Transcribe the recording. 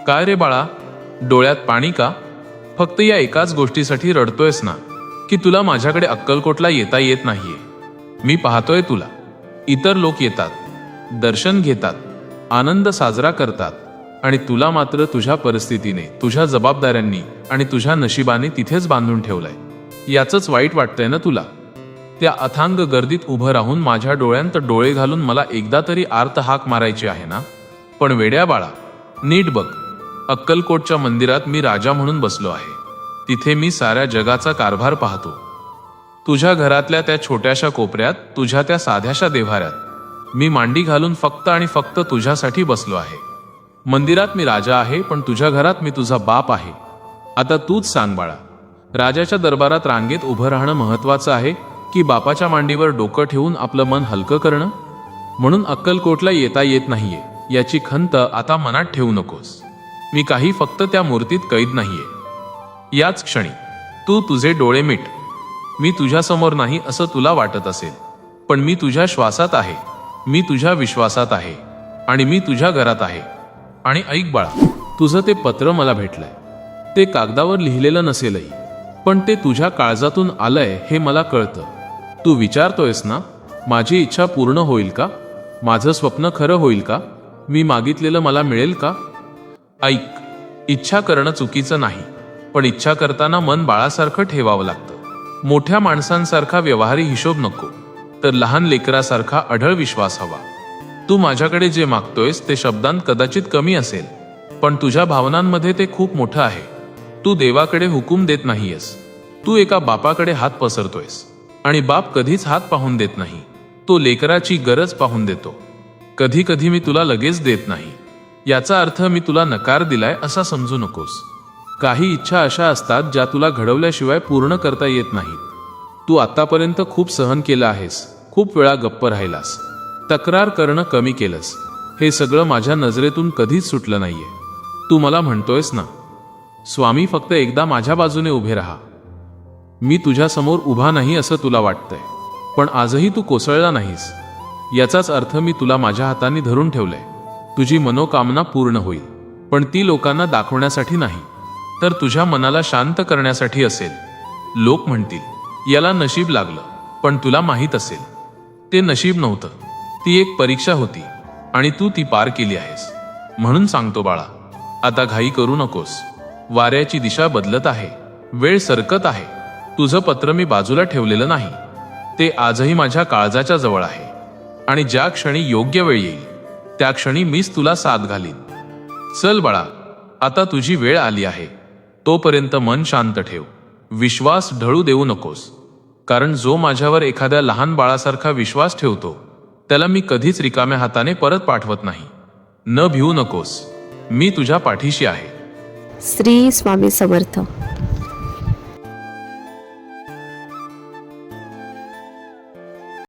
काय रे बाळा, डोळ्यात पाणी का? फक्त या एकाच गोष्टीसाठी रडतोयस ना, की तुला माझ्याकडे अक्कलकोटला येता येत नाहीये? मी पाहतोय तुला. इतर लोक येतात, दर्शन घेतात, आनंद साजरा करतात, आणि तुला मात्र तुझ्या परिस्थितीने, तुझ्या जबाबदाऱ्यांनी आणि तुझ्या नशिबाने तिथेच बांधून ठेवलंय. याचंच वाईट वाटतंय ना तुला? त्या अथांग गर्दीत उभं राहून माझ्या डोळ्यांत डोळे घालून मला एकदा तरी आर्त हाक मारायची आहे ना? पण वेड्या बाळा, नीट बघ. अक्कलकोटच्या मंदिरात मी राजा म्हणून बसलो आहे. तिथे मी साऱ्या जगाचा कारभार पाहतो. तुझ्या घरातल्या त्या छोट्याशा कोपऱ्यात, तुझ्या त्या साध्याशा देव्हाऱ्यात मी मांडी घालून फक्त आणि फक्त तुझ्यासाठी बसलो आहे. मंदिरात मी राजा आहे, पण तुझ्या घरात मी तुझा बाप आहे. आता तूच सांग बाळा, राजाच्या दरबारात रांगेत उभं राहणं महत्वाचं आहे, की बापाच्या मांडीवर डोकं ठेवून आपलं मन हलकं करणं? म्हणून अक्कलकोटला येता येत नाहीये याची खंत आता मनात ठेवू नकोस. मी काही फक्त त्या मूर्तीत कैद नाहीये. याच क्षणी तू तुझे डोळे मिट. मी तुझ्यासमोर नाही असं तुला वाटत असेल, पण मी तुझ्या श्वासात आहे, मी तुझ्या विश्वासात आहे, आणि मी तुझ्या घरात आहे. आणि ऐक बाळा, तुझं ते पत्र मला भेटलंय. ते कागदावर लिहिलेलं नसेलही, पण ते तुझ्या काळजातून आलंय हे मला कळतं. तू विचारतोयस ना, माझी इच्छा पूर्ण होईल का? माझं स्वप्न खरं होईल का? मी मागितलेलं मला मिळेल का? ऐक, इच्छा करणं चुकीचं नाही, पण इच्छा करताना मन बाळासारखं ठेवावं लागतं. मोठ्या माणसांसारखा व्यवहारी हिशोब नको, तर लहान लेकरासारखा अढळ विश्वास हवा. तू माझ्याकडे जे मागतोयस ते शब्दांत कदाचित कमी असेल, पण तुझ्या भावनांमध्ये ते खूप मोठं आहे. तू देवाकडे हुकूम देत नाहीयेस, तू एका बापाकडे हात पसरतोयस. आणि बाप कधीच हात पाहून देत नाही, तो लेकराची गरज पाहून देतो. कधी कधी मी तुला लगेच देत नाही, याचा अर्थ मी तुला नकार दिलाय असा समजू नकोस. काही इच्छा अशा असतात ज्या तुला घडवल्याशिवाय पूर्ण करता येत नाहीत. तू आतापर्यंत खूप सहन केलं आहेस, खूप वेळा गप्प राहिलास, तक्रार करणं कमी केलंस. हे सगळं माझ्या नजरेतून कधीच सुटलं नाहीये. तू मला म्हणतोयस ना, स्वामी फक्त एकदा माझ्या बाजूने उभे राहा. मी तुझ्यासमोर उभा नाही असं तुला वाटतंय, पण आजही तू कोसळला नाहीस. याचाच अर्थ मी तुला माझ्या हाताने धरून ठेवलंय. तुझी मनोकामना पूर्ण होईल, पण ती लोकांना दाखवण्यासाठी नाही, तर तुझ्या मनाला शांत करण्यासाठी असेल. लोक म्हणतील याला नशीब लागलं, पण तुला माहीत असेल ते नशीब नव्हतं, ती एक परीक्षा होती, आणि तू ती पार केली आहेस. म्हणून सांगतो बाळा, आता घाई करू नकोस. वाऱ्याची दिशा बदलत आहे, वेळ सरकत आहे. तुझं पत्र मी बाजूला ठेवलेलं नाही, ते आजही माझ्या काळजाच्या जवळ आहे. आणि ज्या क्षणी योग्य वेळ येईल त्या क्षणी मीच तुला साथ घालीन. चल बाळा, आता तुझी वेळ आली आहे. तोपर्यंत मन शांत ठेव, विश्वास ढळू देऊ नकोस. कारण जो माझ्यावर एखाद्या लहान बाळासारखा विश्वास ठेवतो त्याला मी कधीच रिकाम्या हाताने परत पाठवत नाही. न भिवू नकोस, मी तुझ्या पाठीशी आहे. श्री स्वामी समर्थ.